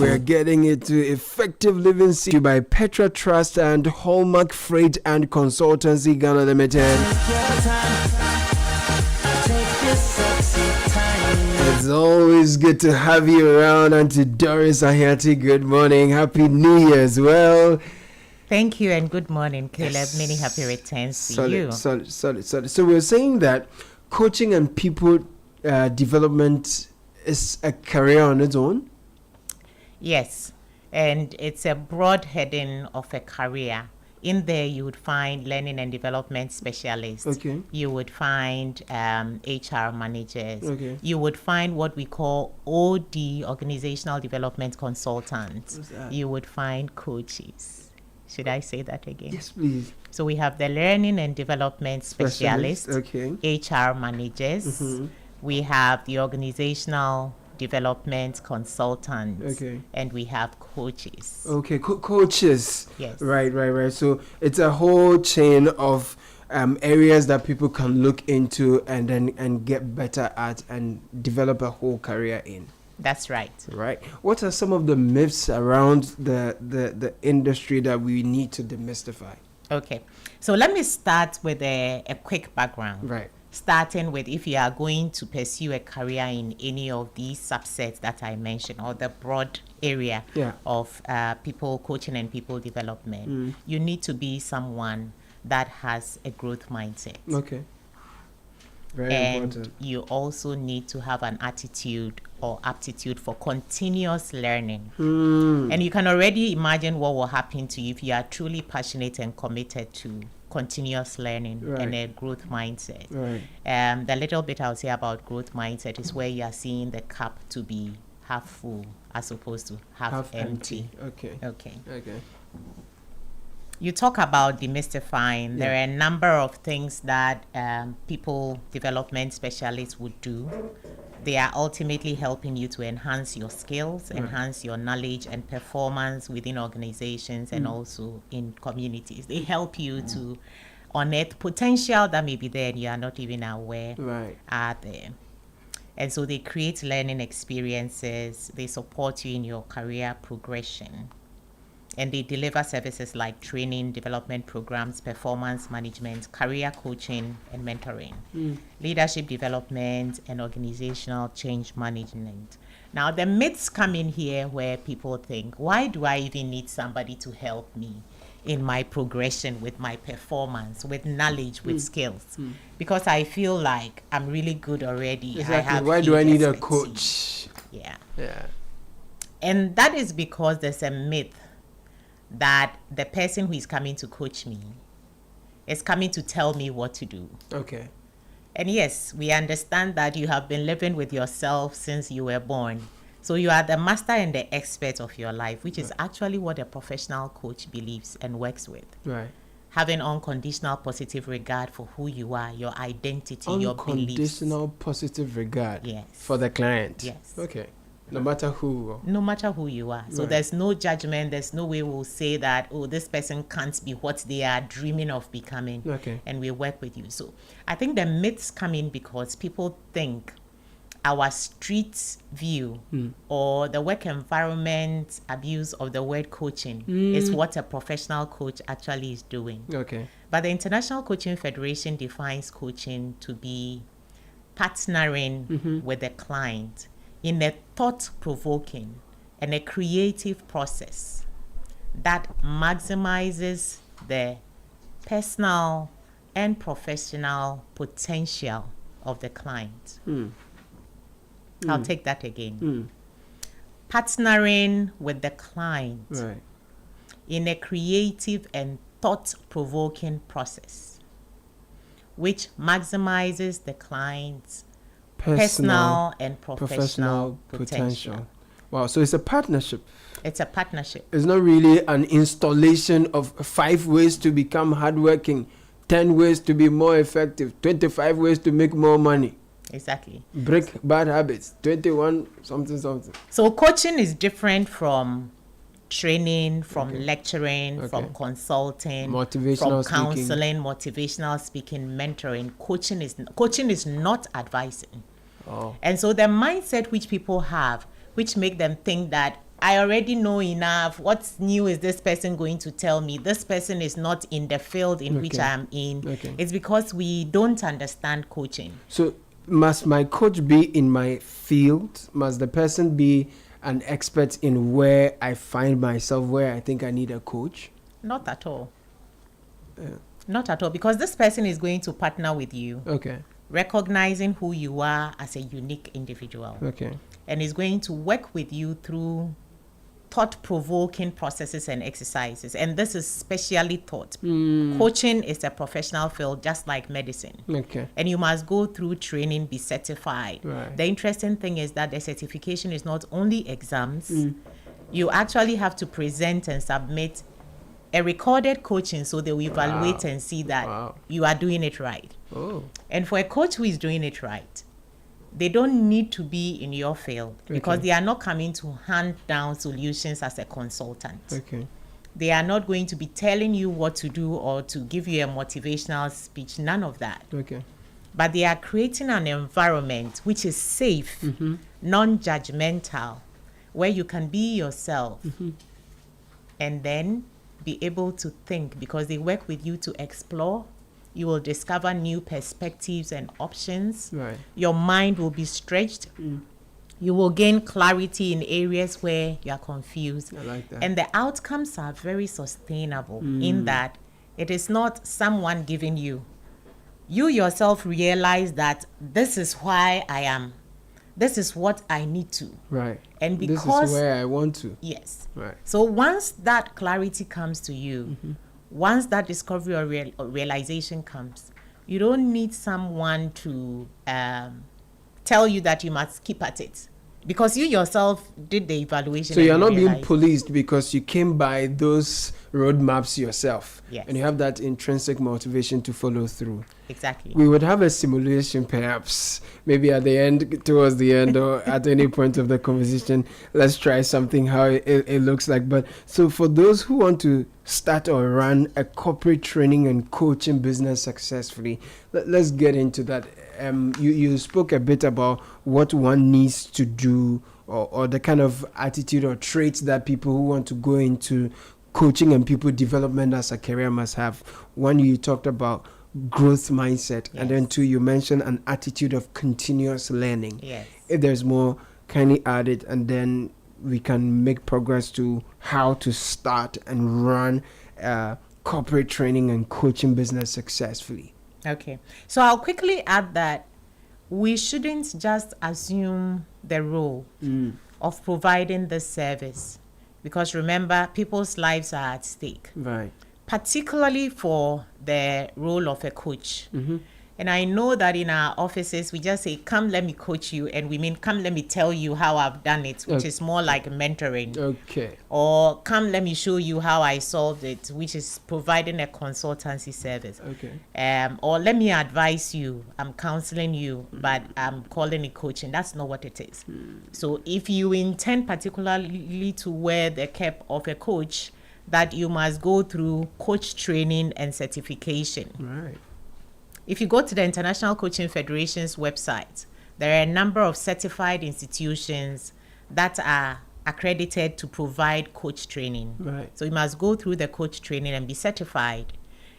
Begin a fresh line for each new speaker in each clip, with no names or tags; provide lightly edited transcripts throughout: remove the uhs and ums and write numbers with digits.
We're getting into Effective Living City by Petra Trust and Hallmark Freight and Consultancy Ghana Limited. It's always good to have you around. And to Doris, Ahiati, good morning. Happy New Year as well.
Thank you and good morning, Caleb. Yes. Many happy returns to you.
Solid. So we're saying that coaching and people development is a career on its own?
Yes, and it's a broad heading of a career. In there, you would find learning and development specialists.
Okay.
You would find HR managers.
Okay.
You would find what we call OD, organizational development consultants.
What's that? You
would find coaches. Should I say that again?
Yes, please.
So we have the learning and development specialists,
okay.
HR managers. Mm-hmm. We have the organizational development consultants,
okay.
And we have coaches.
Okay, coaches.
Yes.
Right. So it's a whole chain of areas that people can look into and get better at and develop a whole career in.
That's right.
Right. What are some of the myths around the industry that we need to demystify?
Okay. So let me start with a quick background.
Right.
Starting with, if you are going to pursue a career in any of these subsets that I mentioned, or the broad area of people coaching and people development, you need to be someone that has a growth mindset.
Okay. Very important.
You also need to have an attitude or aptitude for continuous learning. And you can already imagine what will happen to you if you are truly passionate and committed to continuous learning and a growth mindset.
Right.
The little bit I'll say about growth mindset is where you are seeing the cup to be half full as opposed to half empty.
Okay.
You talk about demystifying. There are a number of things that people development specialists would do. They are ultimately helping you to enhance your skills, enhance your knowledge and performance within organizations and also in communities. They help you to unearth potential that may be there and you are not even aware are there. And so they create learning experiences. They support you in your career progression. And they deliver services like training, development programs, performance management, career coaching, and mentoring, leadership development, and organizational change management. Now, the myths come in here where people think, why do I even need somebody to help me in my progression with my performance, with knowledge, with skills? Because I feel like I'm really good already.
Exactly. Why do I need a coach?
Yeah. And that is because there's a myth that the person who is coming to coach me is coming to tell me what to do.
Okay.
And yes, we understand that you have been living with yourself since you were born. So you are the master and the expert of your life, which is actually what a professional coach believes and works with.
Right.
Having unconditional positive regard for who you are, your identity, your beliefs.
Unconditional positive regard for the client.
Yes.
Okay. No matter who.
No matter who you are. So there's no judgment. There's no way we'll say that, oh, this person can't be what they are dreaming of becoming.
Okay.
And we work with you. So I think the myths come in because people think our street view or the work environment abuse of the word coaching is what a professional coach actually is doing.
Okay.
But the International Coaching Federation defines coaching to be partnering with the client in a thought-provoking and a creative process that maximizes the personal and professional potential of the client. I'll take that again. Partnering with the client in a creative and thought-provoking process which maximizes the client's personal and professional potential.
Wow, so it's a partnership.
It's a partnership.
It's not really an installation of 5 ways to become hardworking, 10 ways to be more effective, 25 ways to make more money.
Exactly.
Break bad habits, 21 something.
So coaching is different from training, from lecturing, from consulting,
motivational
from counseling, motivational speaking, mentoring. Coaching is not advising. And so the mindset which people have, which make them think that I already know enough. What's new is this person going to tell me? This person is not in the field in which I am in.
Okay.
It's because we don't understand coaching.
So must my coach be in my field? Must the person be an expert in where I find myself, where I think I need a coach?
Not at all. Not at all, because this person is going to partner with you.
Okay.
Recognizing who you are as a unique individual.
Okay.
And is going to work with you through thought-provoking processes and exercises. And this is specially taught. Coaching is a professional field just like medicine.
Okay.
And you must go through training, be certified.
Right.
The interesting thing is that the certification is not only exams. You actually have to present and submit a recorded coaching, so they will evaluate and see that you are doing it right.
Oh.
And for a coach who is doing it right, they don't need to be in your field because they are not coming to hand down solutions as a consultant.
Okay.
They are not going to be telling you what to do or to give you a motivational speech, none of that.
Okay.
But they are creating an environment which is safe, non-judgmental, where you can be yourself and then be able to think, because they work with you to explore. You will discover new perspectives and options.
Right.
Your mind will be stretched. You will gain clarity in areas where you are confused.
I like that.
And the outcomes are very sustainable in that it is not someone giving you. You yourself realize that this is why I am. This is what I need to.
Right.
And because
this is where I want to.
Yes.
Right.
So once that clarity comes to you, once that discovery or realization comes, you don't need someone to tell you that you must keep at it, because you yourself did the evaluation.
So you're not being
realized.
policed because you came by those roadmaps yourself.
Yes.
And you have that intrinsic motivation to follow through.
Exactly.
We would have a simulation perhaps, maybe at the end, towards the end, or at any point of the conversation. Let's try something, how it looks like. But so for those who want to start or run a corporate training and coaching business successfully, let's get into that. You spoke a bit about what one needs to do, or the kind of attitude or traits that people who want to go into coaching and people development as a career must have. One, you talked about growth mindset, and then two, you mentioned an attitude of continuous learning.
Yes.
If there's more, kindly add it, and then we can make progress to how to start and run corporate training and coaching business successfully.
Okay. So I'll quickly add that we shouldn't just assume the role of providing this service, because remember, people's lives are at stake.
Right.
Particularly for the role of a coach. And I know that in our offices, we just say, come, let me coach you. And we mean, come, let me tell you how I've done it, which is more like mentoring.
Okay.
Or come, let me show you how I solved it, which is providing a consultancy service.
Okay.
Or let me advise you, I'm counseling you, but I'm calling it coaching. That's not what it is. So if you intend particularly to wear the cap of a coach, that you must go through coach training and certification.
Right.
If you go to the International Coaching Federation's website, there are a number of certified institutions that are accredited to provide coach training.
Right.
So you must go through the coach training and be certified.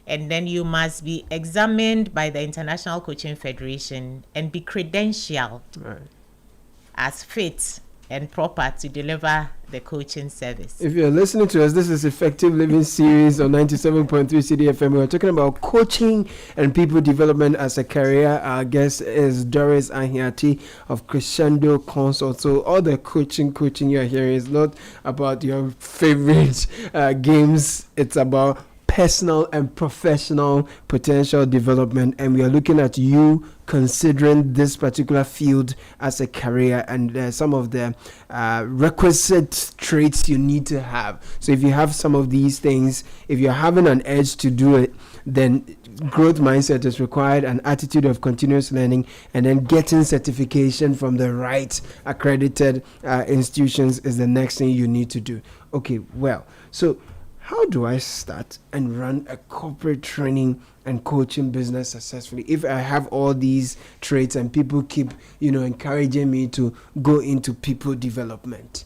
And then you must be examined by the International Coaching Federation and be credentialed as fit and proper to deliver the coaching service.
If you're listening to us, this is Effective Living Series on 97.3 CDFM. We're talking about coaching and people development as a career. Our guest is Doris Ahiati of Crescendo Consult. So all the coaching you're hearing is not about your favorite games. It's about personal and professional potential development, and we are looking at you considering this particular field as a career, and some of the requisite traits you need to have. So if you have some of these things, if you're having an edge to do it, then growth mindset is required, an attitude of continuous learning, and then getting certification from the right accredited institutions is the next thing you need to do. Okay, well, so how do I start and run a corporate training and coaching business successfully if I have all these traits and people keep, encouraging me to go into people development?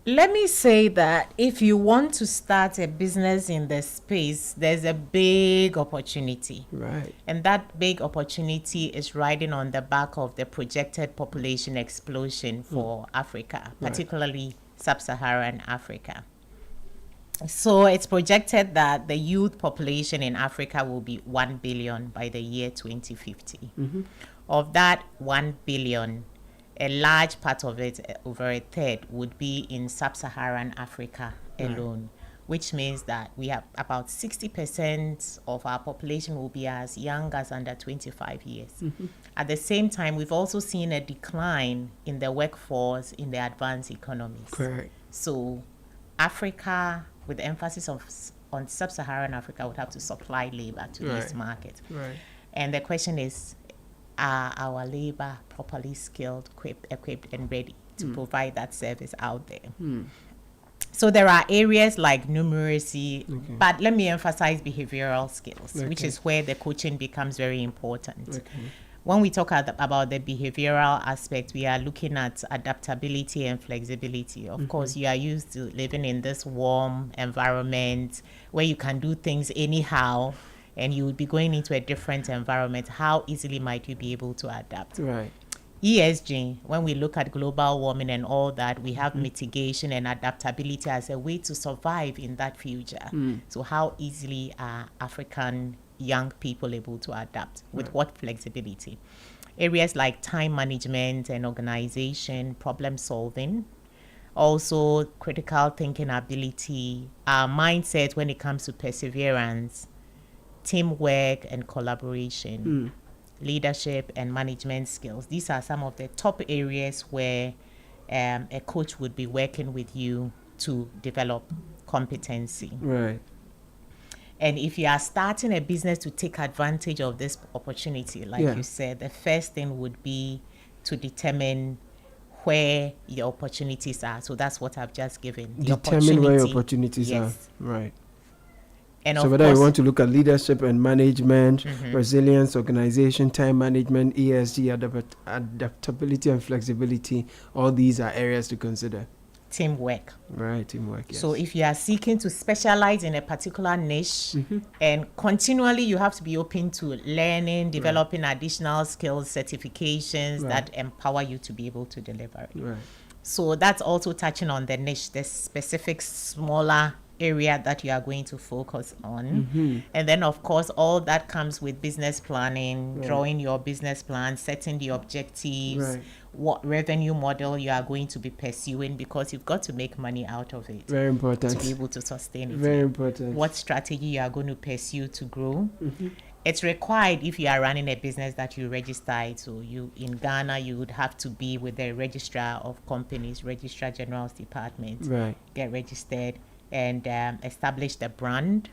Let me say that if you want to start a business in the space, there's a big opportunity.
Right.
And that big opportunity is riding on the back of the projected population explosion for Africa, particularly sub-Saharan Africa. So it's projected that the youth population in Africa will be 1 billion by the year 2050. Of that 1 billion, a large part of it, over a third, would be in sub-Saharan Africa alone, which means that we have about 60% of our population will be as young as under 25 years. At the same time, we've also seen a decline in the workforce in the advanced economies.
Correct.
So Africa, with emphasis on sub-Saharan Africa, would have to supply labor to these markets.
Right.
And the question is, are our labor properly skilled, equipped and ready to provide that service out there? So there are areas like numeracy, but let me emphasize behavioral skills, which is where the coaching becomes very important. When we talk about the behavioral aspect, we are looking at adaptability and flexibility. Of course, you are used to living in this warm environment where you can do things anyhow, and you would be going into a different environment. How easily might you be able to adapt?
Right.
ESG, when we look at global warming and all that, we have mitigation and adaptability as a way to survive in that future. So how easily are African young people able to adapt? With what flexibility? Areas like time management and organization, problem solving, also critical thinking ability, our mindset when it comes to perseverance, teamwork and collaboration, leadership and management skills. These are some of the top areas where a coach would be working with you to develop competency.
Right.
And if you are starting a business to take advantage of this opportunity, like you said, the first thing would be to determine where your opportunities are. So that's what I've just given.
Determine where your opportunities are. Right.
And
so whether you want to look at leadership and management, resilience, organization, time management, ESG, adaptability and flexibility, all these are areas to consider.
Teamwork.
Right, teamwork, yes.
So if you are seeking to specialize in a particular niche, and continually you have to be open to learning, developing additional skills, certifications that empower you to be able to deliver it.
Right.
So that's also touching on the niche, the specific smaller area that you are going to focus on. And then of course all that comes with business planning, drawing your business plan, setting the objectives, what revenue model you are going to be pursuing, because you've got to make money out of it.
Very important.
To be able to sustain it.
Very important.
What strategy you are going to pursue to grow. It's required if you are running a business that you register. So you in Ghana, you would have to be with the registrar of companies, registrar general's department, get registered and establish the brand.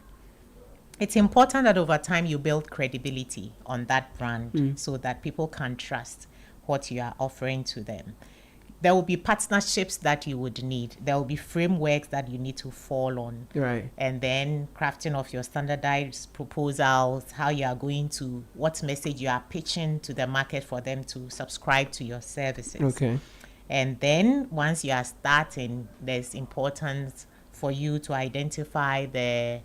It's important that over time you build credibility on that brand so that people can trust what you are offering to them. There will be partnerships that you would need. There will be frameworks that you need to fall on.
Right.
And then crafting of your standardized proposals, how you are going to, what message you are pitching to the market for them to subscribe to your services.
Okay.
And then once you are starting, there's importance for you to identify the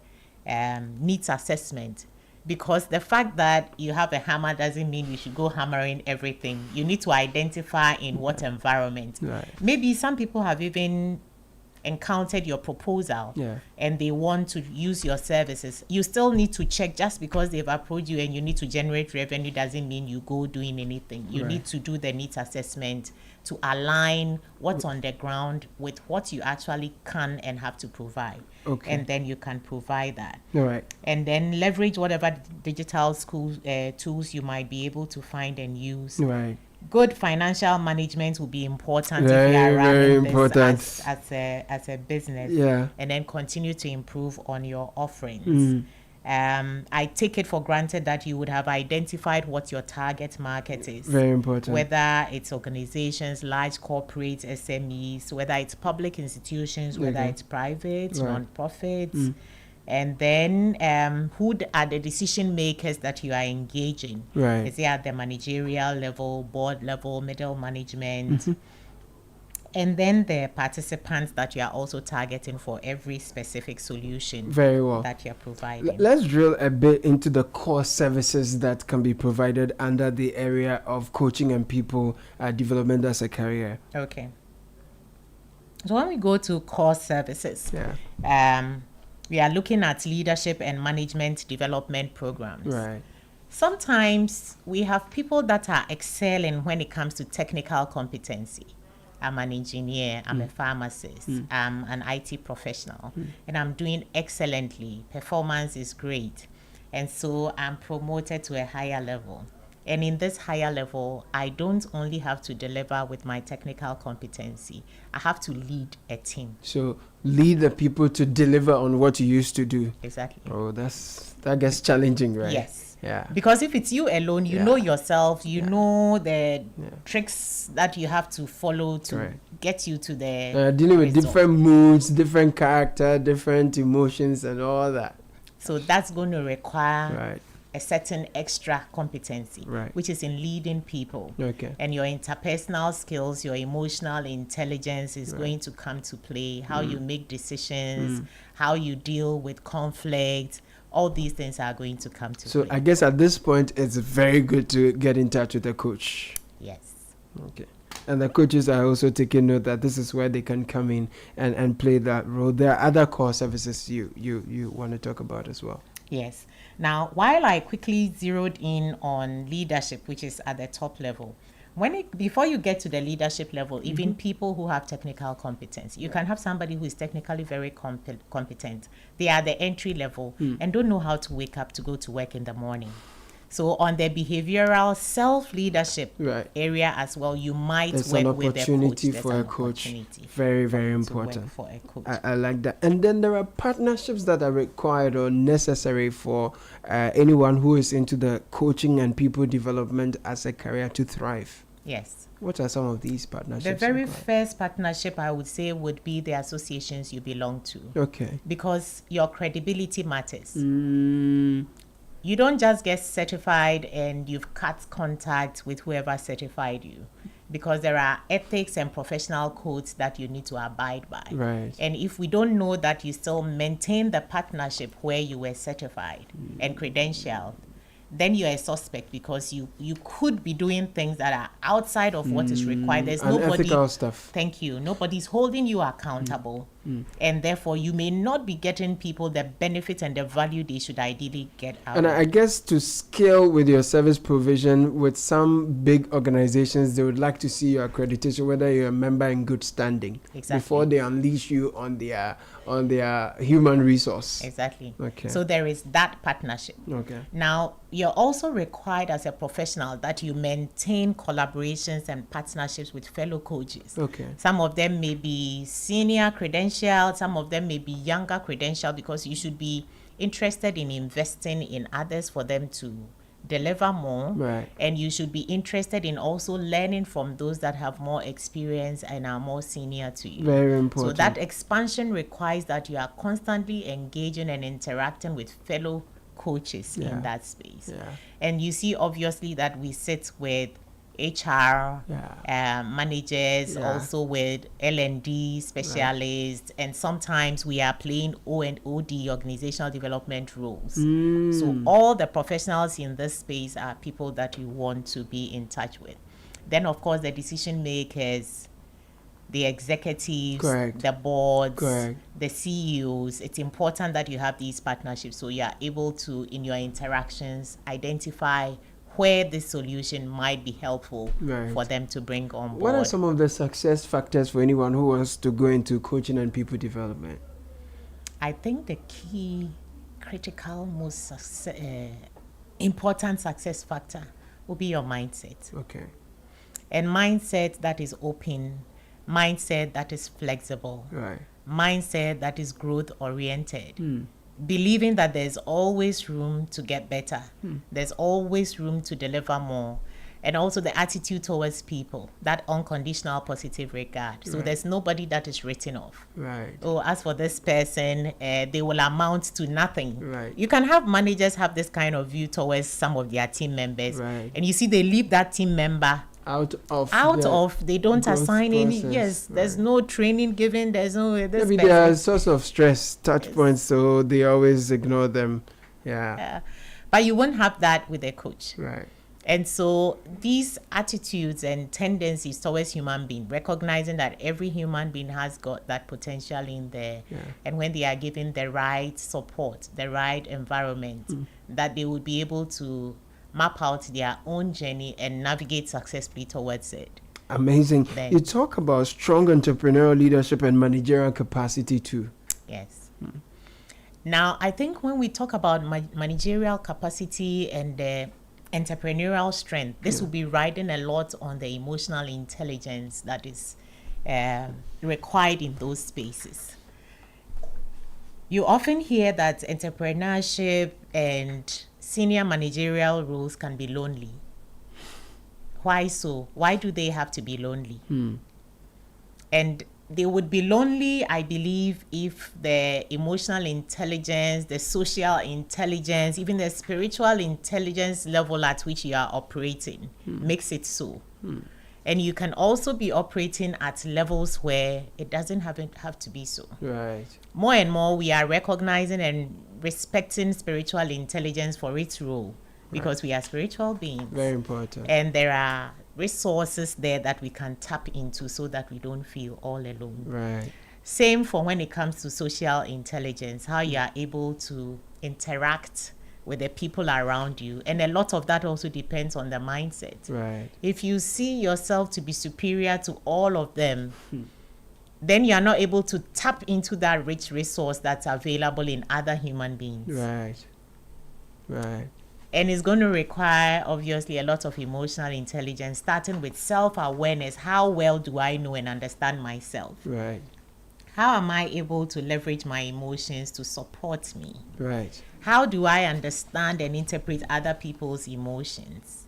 needs assessment, because the fact that you have a hammer doesn't mean you should go hammering everything. You need to identify in what environment. Maybe some people have even encountered your proposal and they want to use your services. You still need to check. Just because they've approached you and you need to generate revenue doesn't mean you go doing anything. You need to do the needs assessment to align what's on the ground with what you actually can and have to provide. And then you can provide that. And then leverage whatever digital tools you might be able to find and use. Good financial management will be important if you are running this as a business. And then continue to improve on your offerings. I take it for granted that you would have identified what your target market is.
Very important.
Whether it's organizations, large corporates, SMEs, whether it's public institutions, whether it's private, non-profits. And then who are the decision makers that you are engaging? Is it at the managerial level, board level, middle management? And then the participants that you are also targeting for every specific solution
Very well.
that you're providing.
Let's drill a bit into the core services that can be provided under the area of coaching and people development as a career.
Okay. So when we go to core services, we are looking at leadership and management development programs.
Right.
Sometimes we have people that are excelling when it comes to technical competency. I'm an engineer, I'm a pharmacist, I'm an IT professional, and I'm doing excellently. Performance is great. And so I'm promoted to a higher level. And in this higher level, I don't only have to deliver with my technical competency, I have to lead a team.
So lead the people to deliver on what you used to do.
Exactly.
Oh, that gets challenging, right?
Yes.
Yeah.
Because if it's you alone, you know yourself, you know the tricks that you have to follow to get you to the
dealing with
result.
different moods, different character, different emotions and all that.
So that's going to require
Right.
a certain extra competency,
Right.
which is in leading people.
Okay.
And your interpersonal skills, your emotional intelligence is going to come to play. How you make decisions, how you deal with conflict, all these things are going to come to play.
So I guess at this point, it's very good to get in touch with a coach.
Yes.
Okay. And the coaches are also taking note that this is where they can come in and play that role. There are other core services you want to talk about as well.
Yes. Now, while I quickly zeroed in on leadership, which is at the top level, before you get to the leadership level, even people who have technical competence, you can have somebody who is technically very competent. They are the entry level and don't know how to wake up to go to work in the morning. So on the behavioral self-leadership area as well, you might
There's
work
an
with a coach.
opportunity for a coach. Very, very important.
For a coach.
I like that. And then there are partnerships that are required or necessary for anyone who is into the coaching and people development as a career to thrive.
Yes.
What are some of these partnerships?
The very first partnership I would say would be the associations you belong to.
Okay.
Because your credibility matters. You don't just get certified and you've cut contact with whoever certified you, because there are ethics and professional codes that you need to abide by.
Right.
And if we don't know that you still maintain the partnership where you were certified and credentialed, then you're a suspect, because you could be doing things that are outside of what is required. There's nobody.
Unethical stuff.
Thank you. Nobody's holding you accountable. And therefore, you may not be getting people the benefit and the value they should ideally get out
And
of.
I guess to scale with your service provision with some big organizations, they would like to see your accreditation, whether you're a member in good standing, before they unleash you on their human resource.
Exactly.
Okay.
So there is that partnership.
Okay.
Now, you're also required as a professional that you maintain collaborations and partnerships with fellow coaches.
Okay.
Some of them may be senior credentialed, some of them may be younger credentialed, because you should be interested in investing in others for them to deliver more.
Right.
And you should be interested in also learning from those that have more experience and are more senior to you.
Very important.
So that expansion requires that you are constantly engaging and interacting with fellow coaches in that space. And you see obviously that we sit with HR managers, also with L&D specialists, and sometimes we are playing O&OD, organizational development roles. So all the professionals in this space are people that you want to be in touch with. Then of course the decision makers, the executives, the boards, the CEOs. It's important that you have these partnerships so you are able to, in your interactions, identify where the solution might be helpful for them to bring on board.
What are some of the success factors for anyone who wants to go into coaching and people development?
I think the key, critical, most important success factor will be your mindset.
Okay.
And mindset that is open, mindset that is flexible, mindset that is growth oriented. Believing that there's always room to get better. There's always room to deliver more. And also the attitude towards people, that unconditional positive regard. So there's nobody that is written off. Oh, as for this person, they will amount to nothing. You can have managers have this kind of view towards some of their team members. And you see they leave that team member
out of
they don't
growth
assign any.
process.
Yes, there's
Right.
no training given. There's no.
Maybe there are source of stress touch points, so they always ignore them. Yeah.
But you won't have that with a coach.
Right.
And so these attitudes and tendencies towards human being, recognizing that every human being has got that potential in there, and when they are given the right support, the right environment, that they would be able to map out their own journey and navigate successfully towards it.
Amazing.
Then,
you talk about strong entrepreneurial leadership and managerial capacity too.
Yes. Now, I think when we talk about managerial capacity and entrepreneurial strength, this will be riding a lot on the emotional intelligence that is required in those spaces. You often hear that entrepreneurship and senior managerial roles can be lonely. Why so? Why do they have to be lonely? And they would be lonely, I believe, if the emotional intelligence, the social intelligence, even the spiritual intelligence level at which you are operating makes it so. And you can also be operating at levels where it doesn't have to be so.
Right.
More and more, we are recognizing and respecting spiritual intelligence for its role, because we are spiritual beings.
Very important.
And there are resources there that we can tap into so that we don't feel all alone.
Right.
Same for when it comes to social intelligence, how you are able to interact with the people around you. And a lot of that also depends on the mindset.
Right.
If you see yourself to be superior to all of them, then you are not able to tap into that rich resource that's available in other human beings.
Right. Right.
And it's going to require, obviously, a lot of emotional intelligence, starting with self-awareness. How well do I know and understand myself?
Right.
How am I able to leverage my emotions to support me?
Right.
How do I understand and interpret other people's emotions?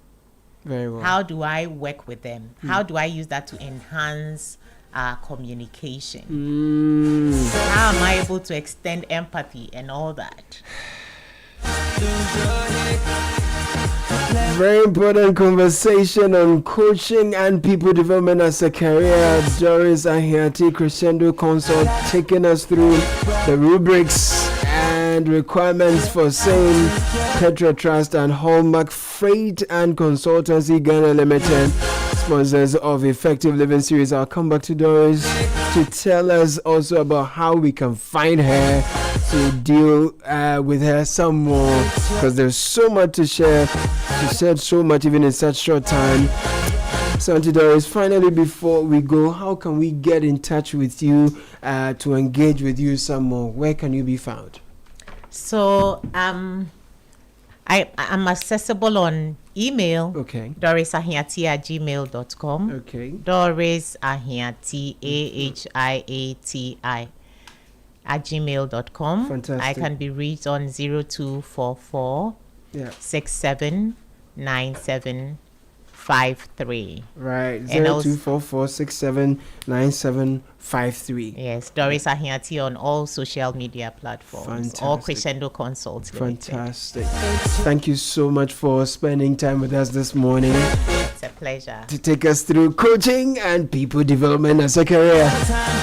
Very well.
How do I work with them? How do I use that to enhance our communication? How am I able to extend empathy and all that?
Very important conversation on coaching and people development as a career. Doris Ahiati, Crescendo Consult, taking us through the rubrics and requirements for same Petra Trust and Hallmark Freight and Consultancy Ghana Limited, sponsors of Effective Living Series. I'll come back to Doris to tell us also about how we can find her, to deal with her some more, because there's so much to share. She said so much even in such short time. So, Auntie Doris, finally, before we go, how can we get in touch with you to engage with you some more? Where can you be found?
So, I'm accessible on email.
Okay.
DorisAhiati@gmail.com.
Okay.
Doris Ahiati, Ahiati @gmail.com.
Fantastic.
I can be reached on 0244 679753.
Right.
And also-
0244679753.
Yes, Doris Ahiati on all social media platforms.
Fantastic.
Or Crescendo Consult Limited.
Fantastic. Thank you so much for spending time with us this morning
It's a pleasure.
to take us through coaching and people development as a career.